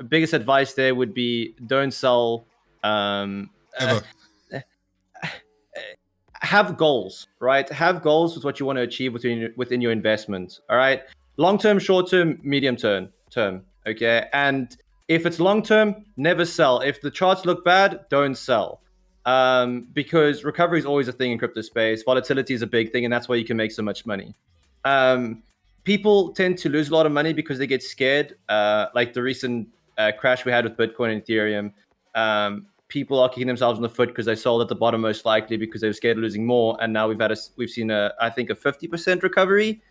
Biggest advice there would be don't sell. Ever. Have goals, right? Have goals with what you want to achieve within your investment. All right, long term, short term, medium term. Okay, and if it's long term, never sell. If the charts look bad, don't sell. Because recovery is always a thing in crypto space. Volatility is a big thing, and that's why you can make so much money. People tend to lose a lot of money because they get scared. Like the recent crash we had with Bitcoin and Ethereum. People are kicking themselves in the foot because they sold at the bottom most likely because they were scared of losing more. And now we've seen I think a 50% recovery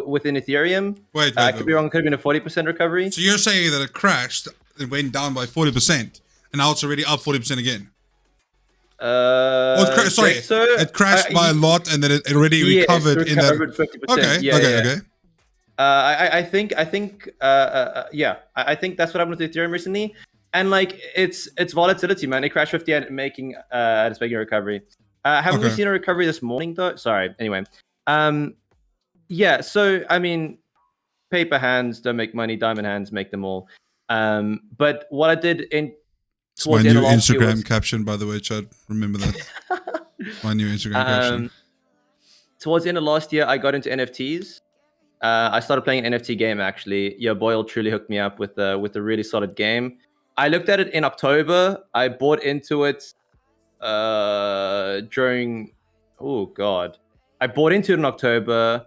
within Ethereum. Wait, could be wrong. Could have been a 40% recovery. So you're saying that it crashed, it went down by 40%, and now it's already up 40% again? It crashed by a lot, and then it already recovered in that. 50%. Okay. I think that's what happened with Ethereum recently. And like it's volatility, man. It crashed 50 and making a recovery. Haven't we seen a recovery this morning though? Sorry. Anyway, yeah. So I mean, paper hands don't make money. Diamond hands make them all. But what I did it's my new Instagram caption, by the way, Chad. Remember that. My new Instagram caption. Towards the end of last year, I got into NFTs. I started playing an NFT game. Actually, your Boyle truly hooked me up with a really solid game. I looked at it in October. I bought into it during. Oh God, I bought into it in October.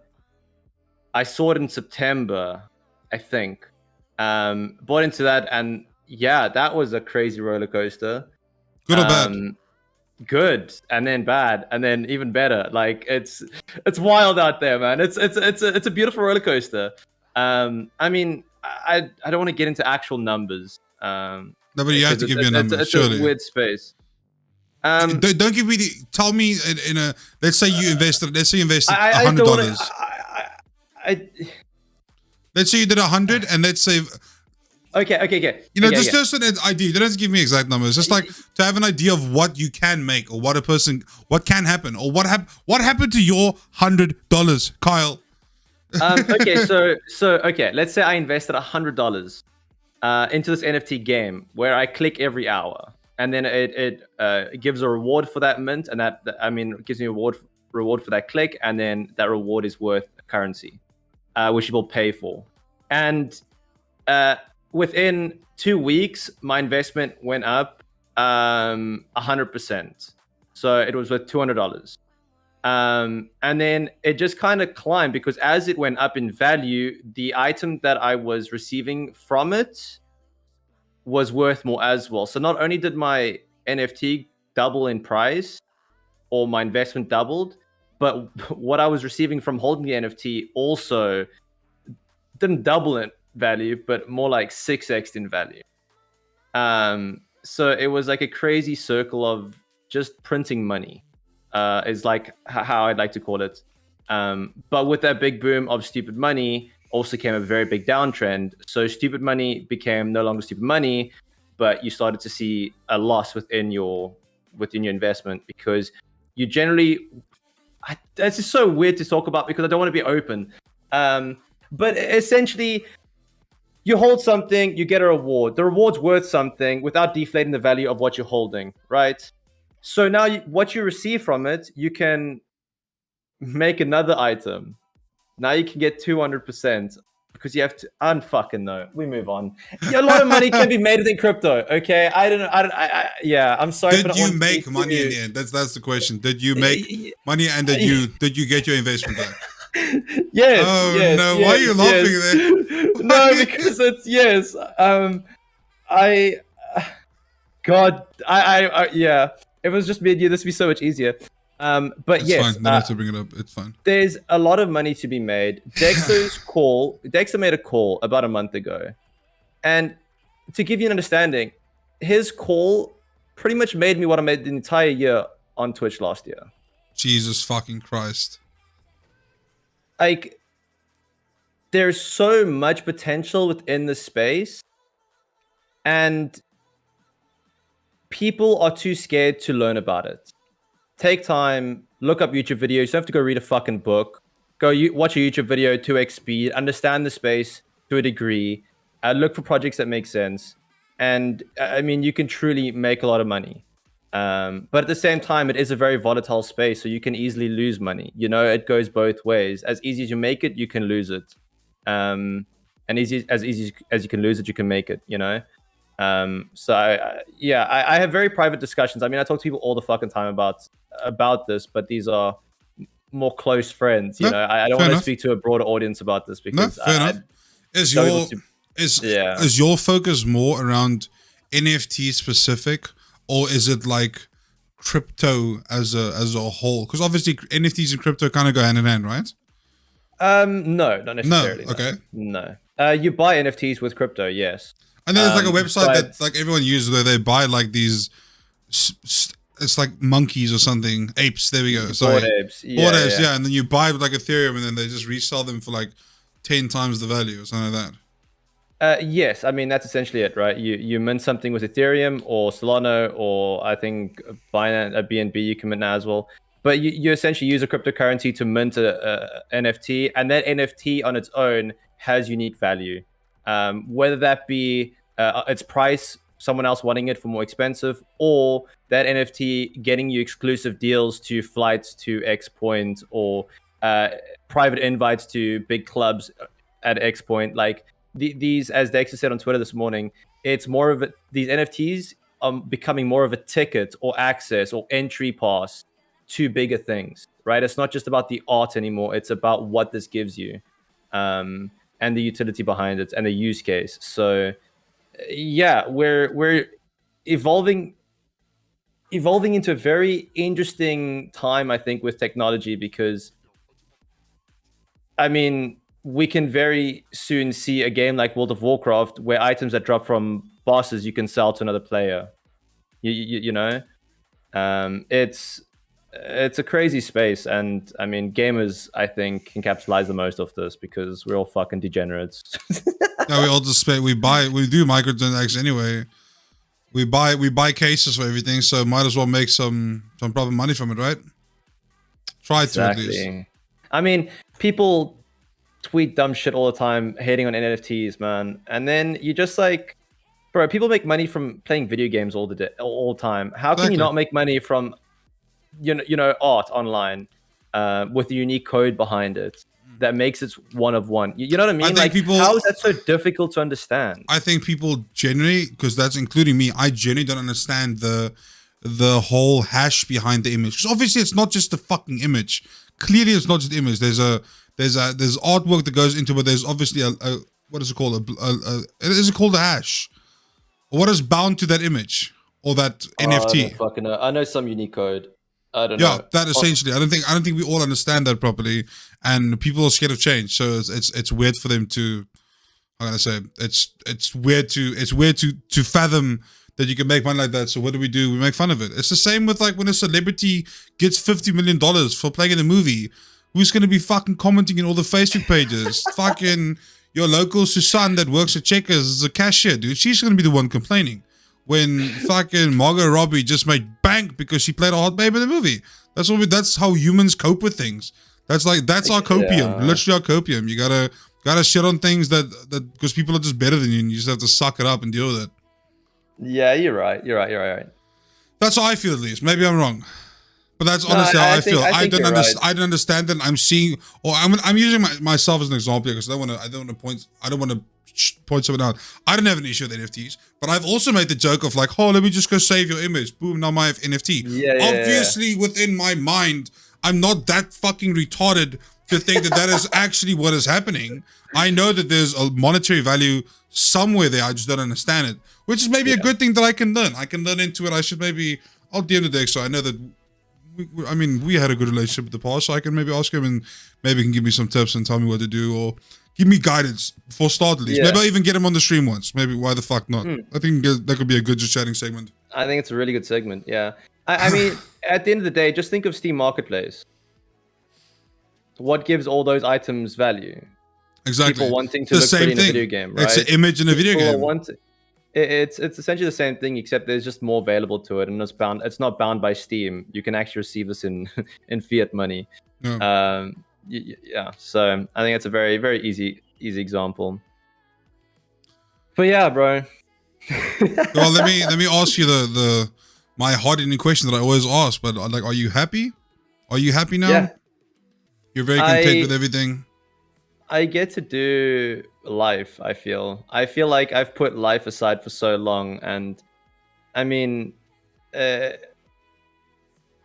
I saw it in September, I think. Bought into that, and yeah, that was a crazy roller coaster. Good or bad? Good, and then bad, and then even better. Like it's wild out there, man. It's a beautiful roller coaster. I mean, I don't want to get into actual numbers. No, but you have to give me a number. It's surely. a weird space. Don't give me tell me in a. Let's say you invested. Let's say you invested $100. Let's say you did 100, and let's say. Okay. You know, just an idea. You don't have to give me exact numbers. Just like to have an idea of what you can make, or what what can happen, or what happened to your $100, Kyle. Okay, so let's say I invested $100 into this NFT game where I click every hour, and then it gives a reward for that mint, and it gives me a reward for that click, and then that reward is worth currency, which people pay for. And within 2 weeks, my investment went up 100%. So it was worth $200. And then it just kind of climbed because as it went up in value, the item that I was receiving from it was worth more as well. So not only did my NFT double in price, or my investment doubled, but what I was receiving from holding the NFT also didn't double in value, but more like 6x in value. So it was like a crazy circle of just printing money. Is like how I'd like to call it. But with that big boom of stupid money also came a very big downtrend. So stupid money became no longer stupid money, but you started to see a loss within your investment because you generally. It's just so weird to talk about because I don't want to be open. But essentially, you hold something, you get a reward. The reward's worth something without deflating the value of what you're holding, right? So now what you receive from it, you can make another item. Now you can get 200% because you have to unfucking know. We move on. Yeah, a lot of money can be made within crypto. Okay, yeah, I'm sorry. Did you make money in the end? That's the question. Did you make money, and did you get your investment back? Yes. Oh yes, no! Yes, why are you laughing there? No, because it's yes. Yeah. If it was just me and you, this would be so much easier. But it's yes, fine. Don't have to bring it up. It's fine. There's a lot of money to be made. Dexter made a call about a month ago, and to give you an understanding, his call pretty much made me what I made the entire year on Twitch last year. Jesus fucking Christ. Like, there's so much potential within the space, and people are too scared to learn about it. Take time, look up YouTube videos. You don't have to go read a fucking book. Go watch a YouTube video, 2x speed, understand the space to a degree, look for projects that make sense. And I mean, you can truly make a lot of money. But at the same time, it is a very volatile space, so you can easily lose money. You know, it goes both ways. As easy as you make it, you can lose it. And easy as you can lose it, you can make it, you know? So I have very private discussions. I mean, I talk to people all the fucking time about this, but these are more close friends. You know, I don't want to speak to a broader audience about this because fair enough. Is your focus more around NFT specific, or is it like crypto as a whole? Because obviously NFTs and crypto kind of go hand in hand, right? No, not necessarily. No, okay. No. You buy NFTs with crypto, yes. And there's like a website that like everyone uses where they buy like these, it's like monkeys or something, apes. There we go. Sorry, Bored apes. Bored apes, yeah. And then you buy like Ethereum, and then they just resell them for like 10 times the value or something like that. Yes, I mean that's essentially it, right? You mint something with Ethereum or Solana, or I think Binance, BNB you can mint now as well. But you essentially use a cryptocurrency to mint a NFT, and that NFT on its own has unique value. Whether that be its price, someone else wanting it for more expensive, or that NFT getting you exclusive deals to flights to X point, or private invites to big clubs at X point. Like these, as Dexter said on Twitter this morning, it's more of these NFTs are becoming more of a ticket or access or entry pass to bigger things, right? It's not just about the art anymore. It's about what this gives you. And the utility behind it and the use case. So yeah, we're evolving into a very interesting time, I think, with technology, because I mean, we can very soon see a game like World of Warcraft where items that drop from bosses you can sell to another player. You know, it's a crazy space, and I mean, gamers, I think, can capitalize the most of this because we're all fucking degenerates. Yeah, we all just we do microtransactions anyway. We buy cases for everything, so might as well make some proper money from it, right? Try to at least. I mean, people tweet dumb shit all the time, hating on NFTs, man, and then you just like, bro, people make money from playing video games all the time. How can you not make money from you know art online with a unique code behind it that makes it one of one? You know what I mean? Like, how is that so difficult to understand? I think people generally, because that's including me, I generally don't understand the whole hash behind the image. Because obviously it's not just the fucking image. Clearly it's not just the image. There's artwork that goes into it. There's obviously a what is it called? Is it called a hash? What is bound to that image or that NFT? I don't fucking know. I know some unique code. I don't know. Yeah, that essentially. I don't think we all understand that properly, and people are scared of change. So it's weird for them to. I'm gonna say it's weird to fathom that you can make money like that. So what do? We make fun of it. It's the same with like when a celebrity gets $50 million for playing in a movie. Who's gonna be fucking commenting in all the Facebook pages? Fucking your local Susan that works at Checkers is a cashier, dude. She's gonna be the one complaining. When fucking Margot Robbie just made bank because she played a hot babe in the movie. That's how humans cope with things. That's our copium, literally our copium. You gotta shit on things that because people are just better than you, and you just have to suck it up and deal with it. Yeah, you're right. That's how I feel, at least. Maybe I'm wrong, but that's honestly how I feel. I don't understand that. I'm seeing, or I'm using myself as an example because I don't want to point someone out. I don't have an issue with NFTs, but I've also made the joke of like, oh, let me just go save your image. Boom, now I have NFT. Obviously, within my mind, I'm not that fucking retarded to think that is actually what is happening. I know that there's a monetary value somewhere there. I just don't understand it, which is maybe a good thing that I can learn. I can learn into it. I'll DM the deck, so I know that. We had a good relationship in the past, so I can maybe ask him and maybe he can give me some tips and tell me what to do, or give me guidance for start at least. Maybe I'll even get him on the stream once. Maybe why the fuck not? I think that could be a good just chatting segment. I think it's a really good segment, yeah. I mean, at the end of the day, just think of Steam Marketplace. What gives all those items value? Exactly. People wanting It's to the look same pretty in a video thing. game, It's an right? image in a video People are game. wanting. It's essentially the same thing, except there's just more available to it, and it's not bound by Steam. You can actually receive this in in fiat money. No. Yeah. So I think it's a very very easy example. But yeah, bro. Well, let me ask you the my hard-hitting question that I always ask. But like, are you happy? Are you happy now? Yeah, You're very content with I everything. I get to do life. I feel like I've put life aside for so long, and I mean, uh,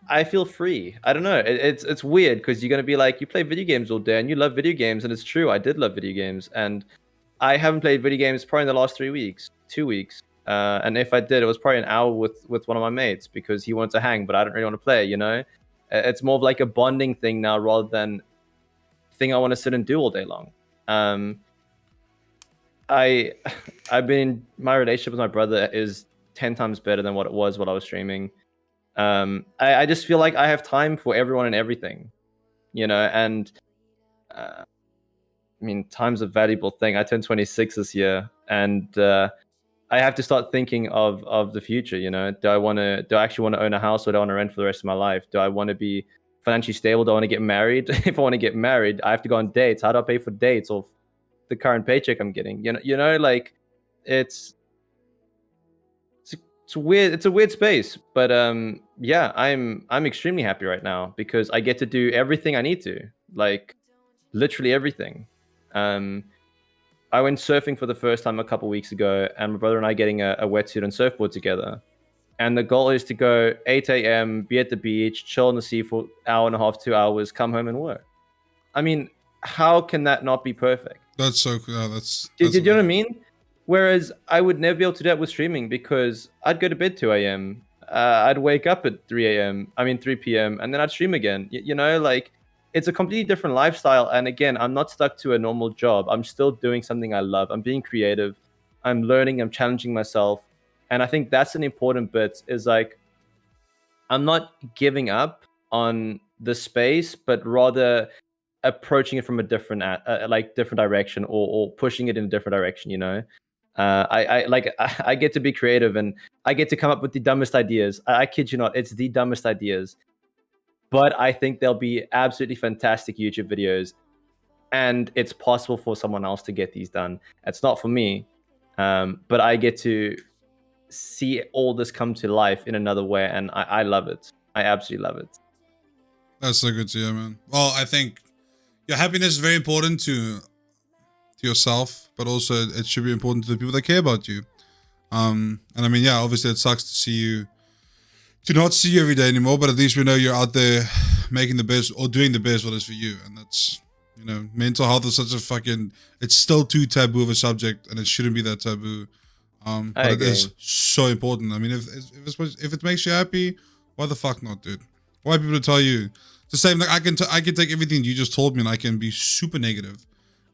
I feel free. I don't know. It's weird because you're gonna be like, you play video games all day and you love video games, and it's true. I did love video games, and I haven't played video games probably in the last 3 weeks, 2 weeks. And if I did, it was probably an hour with one of my mates because he wanted to hang, but I don't really want to play. It's more of like a bonding thing now rather than thing I want to sit and do all day long. Um, I I've been my relationship with my brother is 10 times better than what it was while I was streaming. I just feel like I have time for everyone and everything, and uh, I mean, time's a valuable thing. I turned 26 this year, and I have to start thinking of the future. Do I actually want to own a house, or do I want to rent for the rest of my life? Do I want to be financially stable? Do I want to get married? If I want to get married, I have to go on dates. How do I pay for dates off the current paycheck I'm getting? Like it's it's weird. It's a weird space, but yeah, I'm extremely happy right now because I get to do everything I need to, like literally everything. Um, I went surfing for the first time a couple weeks ago, and my brother and I getting a wetsuit and surfboard together. And the goal is to go 8 a.m., be at the beach, chill in the sea for an hour and a half, 2 hours, come home and work. I mean, how can that not be perfect? That's so cool. Yeah, that's Did that's you know what I amazing. mean? Whereas I would never be able to do that with streaming because I'd go to bed 2 a.m. I'd wake up at 3 a.m. I mean 3 p.m. and then I'd stream again. Like it's a completely different lifestyle. And again, I'm not stuck to a normal job. I'm still doing something I love. I'm being creative. I'm learning. I'm challenging myself. And I think that's an important bit. Is like I'm not giving up on the space, but rather approaching it from a different like different direction, or pushing it in a different direction. I like I get to be creative, and I get to come up with the dumbest ideas. I kid you not, it's the dumbest ideas, but I think they'll be absolutely fantastic YouTube videos, and it's possible for someone else to get these done. It's not for me, but I get to see all this come to life in another way, and I love it. I absolutely love it. That's so good to hear, man. Well, I think your happiness is very important to yourself, but also it should be important to the people that care about you. And I mean, yeah, obviously it sucks to not see you every day anymore, but at least we know you're out there making the best or doing the best what is for you. And that's, mental health is such a fucking, it's still too taboo of a subject, and it shouldn't be that taboo. I But it agree. is so important. I mean, if it makes you happy, why the fuck not, dude? Why people to tell you? It's the same. Like I can take everything you just told me, and I can be super negative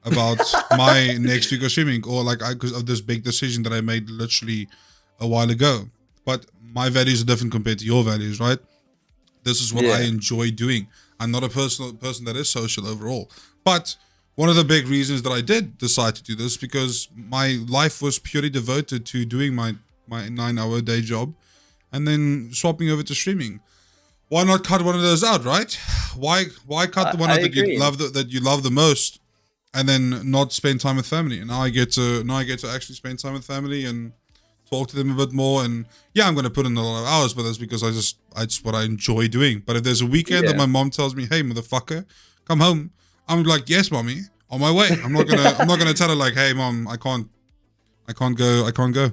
about my next week of streaming, or like because of this big decision that I made literally a while ago. But my values are different compared to your values, right? This is what I Yeah. enjoy doing. I'm not a person that is social overall. But one of the big reasons that I did decide to do this because my life was purely devoted to doing my 9-hour day job and then swapping over to streaming. Why not cut one of those out, right? Why cut the one I out that you agree. love the most and then not spend time with family? And now I get to actually spend time with family and talk to them a bit more. And yeah, I'm gonna put in a lot of hours, but that's because it's what I enjoy doing. But if there's a weekend that Yeah. my mom tells me, "Hey, motherfucker, come home," I'm like, "Yes, mommy, on my way." I'm not gonna tell her like, "Hey, mom, I can't go."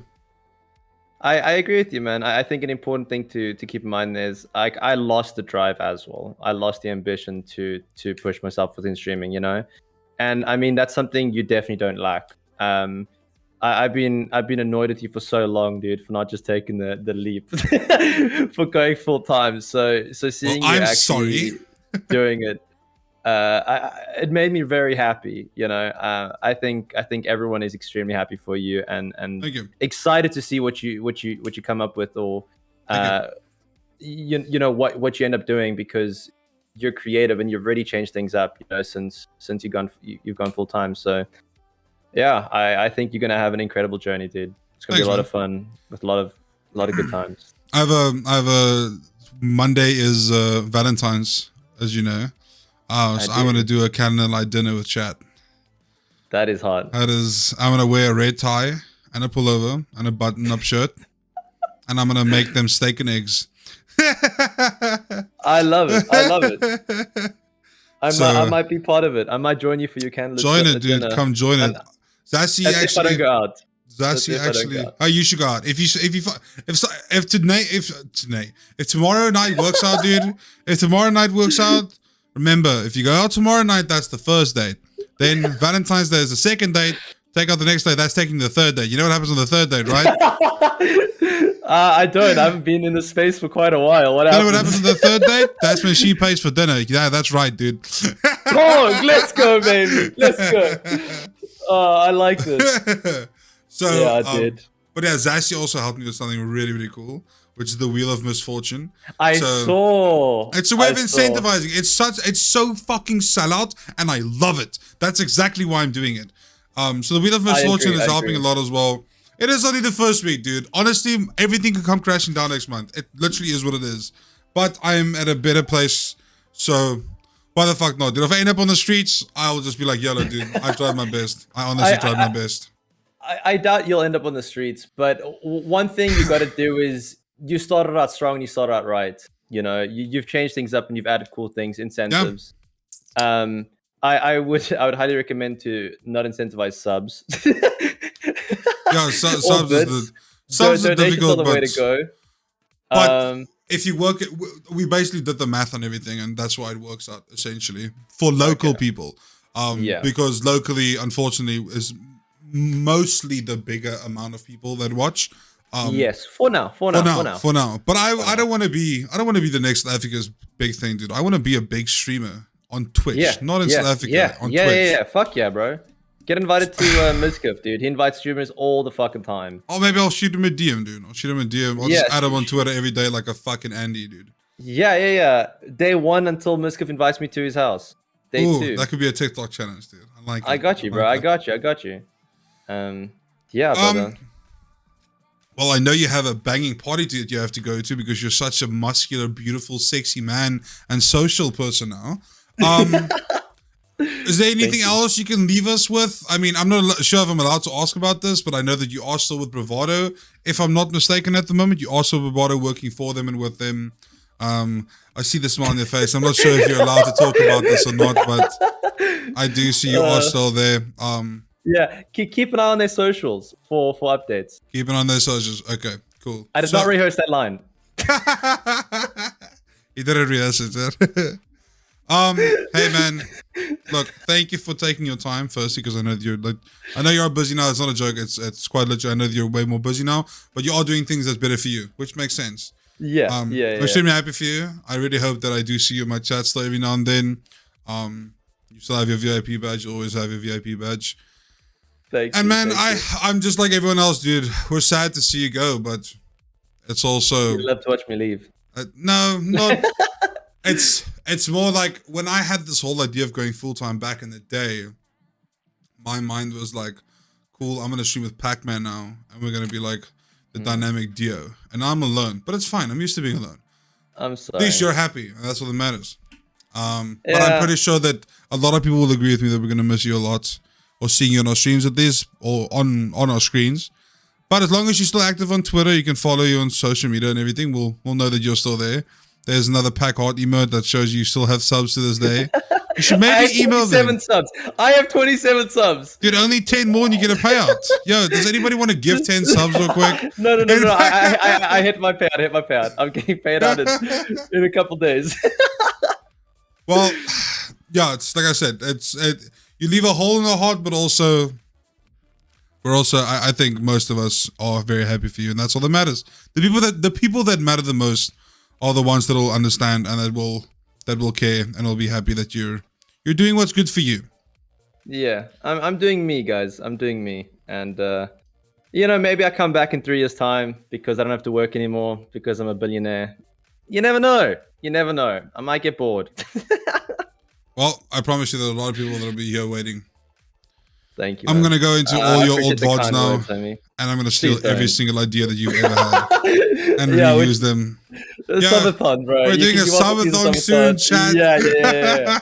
I agree with you, man. I think an important thing to keep in mind is like I lost the drive as well. I lost the ambition to push myself within streaming, and I mean that's something you definitely don't lack. I've been annoyed at you for so long, dude, for not just taking the leap for going full time. So Well, seeing you I'm sorry. actually doing it, it made me very happy. I think everyone is extremely happy for you, and Thank you, excited to see what you come up with, or thank you. uh, you know what you end up doing because you're creative and you've really changed things up, you know, since you've gone full time. So yeah, I think you're gonna have an incredible journey, dude. It's gonna be Thanks, a lot man. of fun with a lot of good times. I have a Monday is Valentine's, as you know. So I'm gonna do a candlelight dinner with chat. That is hot. That is, I'm gonna wear a red tie and a pullover and a button-up shirt, and I'm gonna make them steak and eggs. I love it. I love it. I might be part of it. I might join you for your candle. Join it, dude. Dinner. Come join it. Zassy actually. If I don't go out. Zassy actually. Oh, you should go out. If tomorrow night works out, dude. If tomorrow night works out, remember, if you go out tomorrow night, that's the first date. Then Valentine's Day is the second date. Take out the next day. That's taking the third date. You know what happens on the third date, right? I don't. I haven't been in this space for quite a while. What happens? You know what happens on the third date? That's when she pays for dinner. Yeah, that's right, dude. Oh, let's go, baby. Let's go. Oh, I like this. So, yeah, I did. But yeah, Zassy also helped me with something really, really cool, which is the Wheel of Misfortune. I saw. It's a way of incentivizing. It's so fucking sellout, and I love it. That's exactly why I'm doing it. So the Wheel of Misfortune is helping a lot as well. It is only the first week, dude. Honestly, everything could come crashing down next month. It literally is what it is. But I'm at a better place, so why the fuck not, dude? If I end up on the streets, I'll just be like, YOLO, dude. I tried my best. I honestly tried my best. I doubt you'll end up on the streets, but one thing you got to do is you started out strong and you started out right. You know, you've changed things up and you've added cool things, incentives. Yeah. I would highly recommend to not incentivize subs. Yeah, subs is the difficult, the way to go. But if you work it, we basically did the math on everything, and that's why it works out essentially for local people. Because locally, unfortunately, is mostly the bigger amount of people that watch. Yes, for now. But I don't want to be the next South Africa's big thing, dude. I want to be a big streamer on Twitch, not in South Africa. On Twitch. Yeah. Fuck yeah, bro. Get invited to Mousepad, dude. He invites streamers all the fucking time. Oh, maybe I'll shoot him a DM, dude. I'll shoot him a DM. I'll just add him on Twitter every day like a fucking Andy, dude. Yeah. Day 1 until Mousepad invites me to his house. Day 2. That could be a TikTok challenge, dude. I like it. I got you, bro. I got you. Yeah, brother. Well, I know you have a banging party that you have to go to because you're such a muscular, beautiful, sexy man and social person now. Is there anything else you can leave us with? I mean, I'm not sure if I'm allowed to ask about this, but I know that you are still with Bravado. If I'm not mistaken at the moment, you are still with Bravado, working for them and with them. I see the smile on your face. I'm not sure if you're allowed to talk about this or not, but I do see you are still there. Yeah, keep an eye on their socials for updates. Keep an eye on their socials. Okay, cool. I did not rehearse that line. You didn't rehearse it, hey man, look, thank you for taking your time firstly, because I know you're busy now. It's not a joke. It's quite legit. I know that you're way more busy now, but you are doing things that's better for you, which makes sense. Yeah. I'm extremely happy for you. I really hope that I do see you in my chat still every now and then. You still have your VIP badge. You always have your VIP badge. Thank you. And man, I'm just like everyone else, dude. We're sad to see you go, but it's also. You love to watch me leave. No, not. It's more like when I had this whole idea of going full time back in the day, my mind was like, cool, I'm gonna stream with Pac-Man now, and we're gonna be like the dynamic duo. And I'm alone, but it's fine. I'm used to being alone. I'm sorry. At least you're happy, and that's what matters. But I'm pretty sure that a lot of people will agree with me that we're gonna miss you a lot, or seeing you on our streams at least, or on our screens. But as long as you're still active on Twitter, you can follow you on social media and everything. We'll know that you're still there. There's another pack heart emote that shows you still have subs to this day. You should maybe email them. 27 subs. I have 27 subs. Dude, only 10 more and you get a payout. Yo, does anybody want to give 10 subs real quick? No. I hit my payout. I'm getting paid out in a couple days. Well, yeah, it's like I said, you leave a hole in the heart, but also I think most of us are very happy for you, and that's all that matters. The people that matter the most are the ones that will understand and that will care and will be happy that you're doing what's good for you. Yeah, I'm doing me, guys. I'm doing me, and maybe I come back in 3 years' time because I don't have to work anymore because I'm a billionaire. You never know. You never know. I might get bored. Well, I promise you there are a lot of people that'll be here waiting. Thank you. I'm man. going to go into all your old appreciate the VODs kind now, words, homie. and I'm going to steal Please every don't. single idea that you've ever had and Yeah, reuse them. Yeah, Subathon, bro. We're doing a subathon soon, chat. Yeah.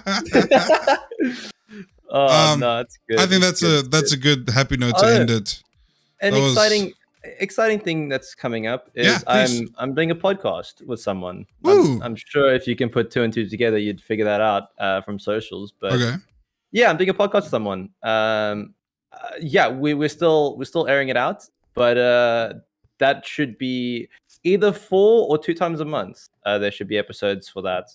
Oh no, it's good. I think It's that's a good happy note to end it. An That exciting thing that's coming up is Yeah, please. I'm doing a podcast with someone. Woo. I'm sure if you can put 2 and 2 together, you'd figure that out from socials. But Okay. yeah, I'm doing a podcast with someone. Yeah, we're still airing it out, but that should be either 4 or 2 times a month. There should be episodes for that.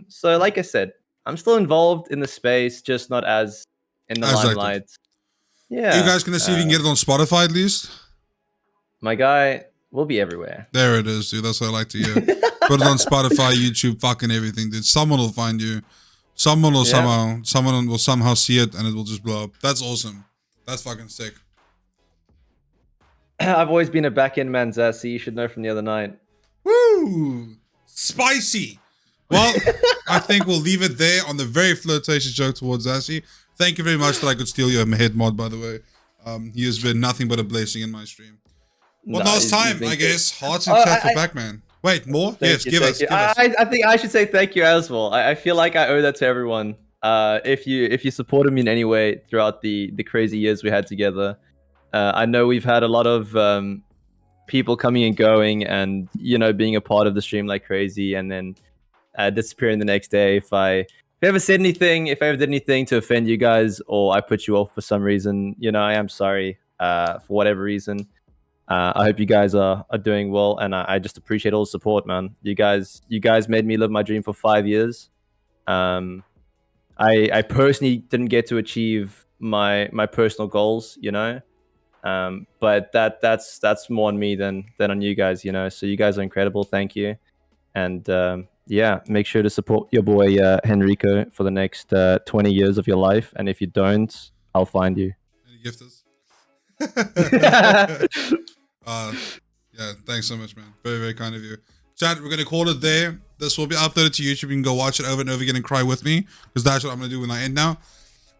So like I said, I'm still involved in the space, just not as in the As active. limelight. Yeah. You guys gonna see if you can get it on Spotify at least? My guy will be everywhere. There it is, dude. That's what I like to hear. Put it on Spotify, YouTube, fucking everything, dude. Someone will find you. Someone will somehow see it and it will just blow up. That's awesome. That's fucking sick. I've always been a back-end man, so you should know from the other night. Woo! Spicy. Well, I think we'll leave it there on the very flirtatious joke towards Zassy. Thank you very much that I could steal your head mod, by the way. He has been nothing but a blessing in my stream. One last time, I guess. Hearts and chat for Backman. Wait, more? Yes, give us. I think I should say thank you as well. I feel like I owe that to everyone. If you supported me in any way throughout the crazy years we had together. I know we've had a lot of people coming and going and, you know, being a part of the stream like crazy and then disappearing the next day. If I ever said anything, if I ever did anything to offend you guys or I put you off for some reason, you know, I am sorry for whatever reason. I hope you guys are doing well, and I just appreciate all the support, man. You guys made me live my dream for 5 years. I personally didn't get to achieve my personal goals, you know, but that's more on me than on you guys, you know. So you guys are incredible. Thank you, and yeah, make sure to support your boy Henrico for the next 20 years of your life, and if you don't, I'll find you. Any gifters? Yeah, thanks so much, man. Very, very kind of you. Chat, we're going to call it there. This will be uploaded to YouTube. You can go watch it over and over again and cry with me, because that's what I'm going to do when I end now.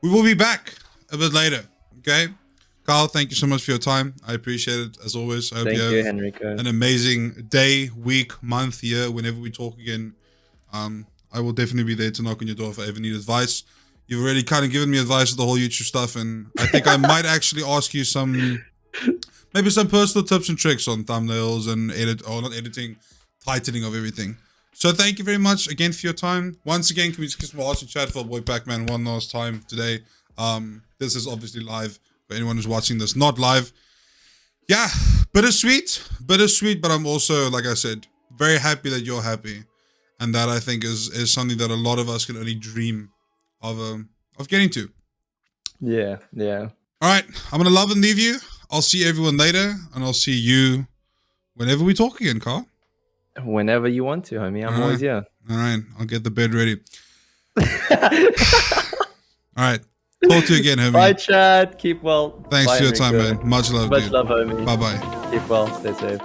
We will be back a bit later, okay? Carl, thank you so much for your time. I appreciate it, as always. I hope you have Henrico. An amazing day, week, month, year, whenever we talk again. I will definitely be there to knock on your door if I ever need advice. You've already kind of given me advice with the whole YouTube stuff, and I think I might actually ask you maybe some personal tips and tricks on thumbnails and not editing, tightening of everything. So thank you very much again for your time. Once again, can we just get some hearts in chat for boy Pac-Man one last time today? This is obviously live for anyone who's watching this not live. Yeah, bittersweet, but I'm also, like I said, very happy that you're happy, and that I think is something that a lot of us can only dream of getting to. Yeah. All right, I'm gonna love and leave you. I'll see everyone later, and I'll see you whenever we talk again, Carl. Whenever you want to, homie. I'm always here. All right, I'll get the bed ready. All right, talk to you again, homie. Bye, Chad. Keep well. Thanks Bye, for your time, Henrico. man. Much love, Much dude. love, homie. Bye-bye. Keep well. Stay safe.